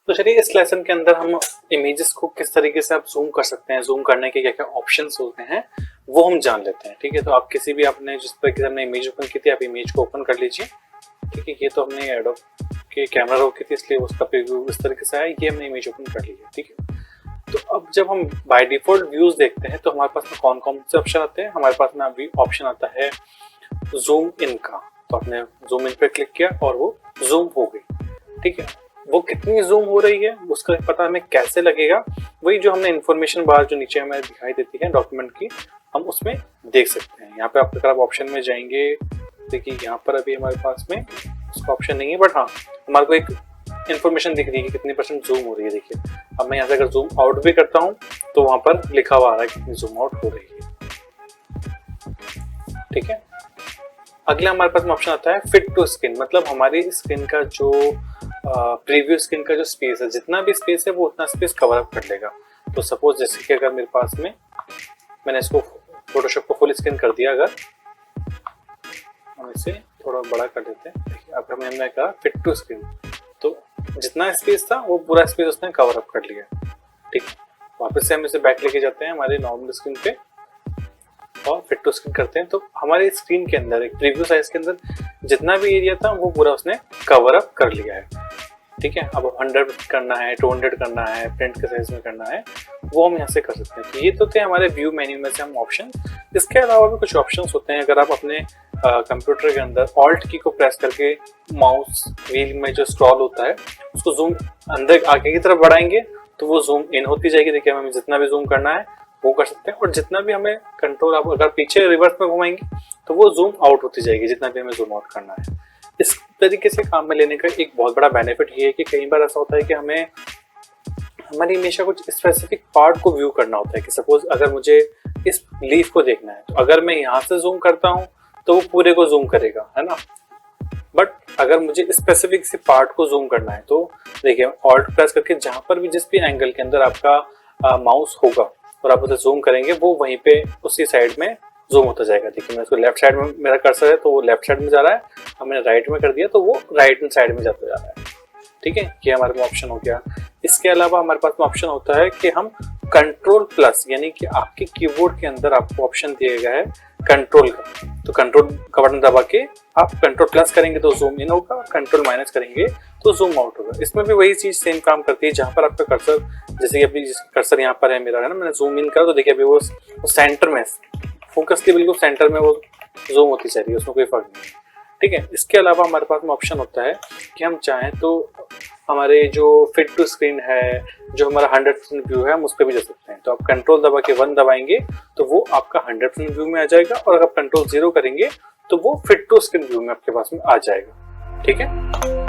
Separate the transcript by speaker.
Speaker 1: तो चलिए इस लेसन के अंदर हम इमेजेस को किस तरीके से आप जूम कर सकते हैं, जूम करने के क्या क्या ऑप्शंस होते हैं वो हम जान लेते हैं। ठीक है, तो आप किसी भी आपने जिस तरीके से हमने इमेज ओपन की थी, आप इमेज को ओपन कर लीजिए। ठीक है, ये तो हमने एडोब के कैमरा रोल की थी इसलिए उसका प्रीव्यू इस तरीके से आया, ये हमने इमेज ओपन कर लिया। ठीक है, तो अब जब हम बाय डिफॉल्ट व्यूज देखते हैं तो हमारे पास में कौन कौन से ऑप्शन आते हैं। हमारे पास में अभी ऑप्शन आता है जूम इन का, तो आपने जूम इन पे क्लिक किया और वो जूम हो गई। ठीक है, वो कितनी जूम हो रही है उसका पता हमें कैसे लगेगा, वही जो हमने इन्फॉर्मेशन बार जो नीचे हमें दिखाई देती है डॉक्यूमेंट की, हम उसमें देख सकते हैं। यहाँ पे आप अगर आप ऑप्शन में जाएंगे, देखिए यहाँ पर अभी हमारे पास में उसका ऑप्शन नहीं है, बट हाँ हमारे को एक इन्फॉर्मेशन दिख रही है कि कितनी परसेंट जूम हो रही है। देखिए अब मैं यहाँ से अगर जूम आउट भी करता हूँ तो वहां पर लिखा हुआ आ रहा है कितनी जूम आउट हो रही है। ठीक है, अगला हमारे पास में ऑप्शन आता है फिट टू स्क्रीन, मतलब हमारी स्क्रीन का जो प्रीव्यू स्क्रीन का जो स्पेस है, जितना भी स्पेस है वो उतना स्पेस कवर अप कर लेगा। तो सपोज जैसे कि अगर मेरे पास में मैंने इसको फोटोशॉप को फुल स्क्रीन कर दिया, अगर हम इसे थोड़ा बड़ा कर देते हैं, देखिए अब हमने कहा फिट टू स्क्रीन, तो जितना स्पेस था वो पूरा स्पेस उसने कवर अप कर लिया। ठीक है, वापस से हम इसे बैक लेके जाते हैं हमारे नॉर्मल स्क्रीन पे और फिट टू स्क्रीन करते हैं, तो हमारे स्क्रीन के अंदर एक प्रीव्यू साइज के अंदर जितना भी एरिया था वो पूरा उसने कवर अप कर लिया है। ठीक है, अब 100 करना है, 200 करना है, प्रिंट के साइज में करना है, वो हम यहाँ से कर सकते हैं। तो ये तो थे हमारे व्यू मेन्यू में से हम ऑप्शन। इसके अलावा भी कुछ ऑप्शंस होते हैं। अगर आप अपने कंप्यूटर के अंदर ऑल्ट की को प्रेस करके माउस व्हील में जो स्क्रॉल होता है उसको जूम अंदर आगे की तरफ बढ़ाएंगे तो वो जूम इन होती जाएगी। देखिए हमें जितना भी जूम करना है वो कर सकते हैं, और जितना भी हमें कंट्रोल आप अगर पीछे रिवर्स में घुमाएंगे तो वो जूम आउट होती जाएगी, जितना भी हमें जूम आउट करना है। इस तरीके से काम में लेने का एक बहुत बड़ा बेनिफिट ये है कि कई बार ऐसा होता है कि हमें हमारी हमेशा कुछ स्पेसिफिक पार्ट को व्यू करना होता है, कि सपोज अगर मुझे इस लीफ को देखना है तो अगर मैं यहाँ से जूम करता हूँ तो वो पूरे को जूम करेगा, है ना। बट अगर मुझे स्पेसिफिक से पार्ट को जूम करना है तो देखिए ऑल्ट प्रेस करके जहां पर भी जिस भी एंगल के अंदर आपका माउस होगा और आप उसे जूम करेंगे वो वहीं पे उसी साइड में जूम होता जाएगा। देखिए मैं इसको लेफ्ट साइड में मेरा कर्सर है तो वो लेफ्ट साइड में जा रहा है, अब मैंने राइट में कर दिया तो वो राइट हैंड साइड में जाता जा रहा है। ठीक है, ये हमारे पास ऑप्शन हो गया। इसके अलावा हमारे पास में ऑप्शन होता है कि हम कंट्रोल प्लस, यानी कि आपके कीबोर्ड के अंदर आपको ऑप्शन दिया गया है कंट्रोल का, तो कंट्रोल का बटन दबा के आप कंट्रोल प्लस करेंगे तो जूम इन होगा, कंट्रोल माइनस करेंगे तो जूम आउट होगा। इसमें भी वही चीज सेम काम करती है, जहां पर आपका कर्सर, जैसे कि अभी कर्सर यहाँ पर है मेरा, है ना, मैंने जूम इन करा तो देखिए अभी वो सेंटर में फोकस के बिल्कुल सेंटर में वो जूम होती जा रही है, उसमें कोई फर्क नहीं है। ठीक है, इसके अलावा हमारे पास में ऑप्शन होता है कि हम चाहें तो हमारे जो फिट टू स्क्रीन है, जो हमारा 100% व्यू है, हम उस पर भी जा सकते हैं। तो आप कंट्रोल दबा के 1 दबाएंगे तो वो आपका 100% व्यू में आ जाएगा, और अगर कंट्रोल 0 करेंगे तो वो फिट टू स्क्रीन व्यू में आपके पास में आ जाएगा। ठीक है।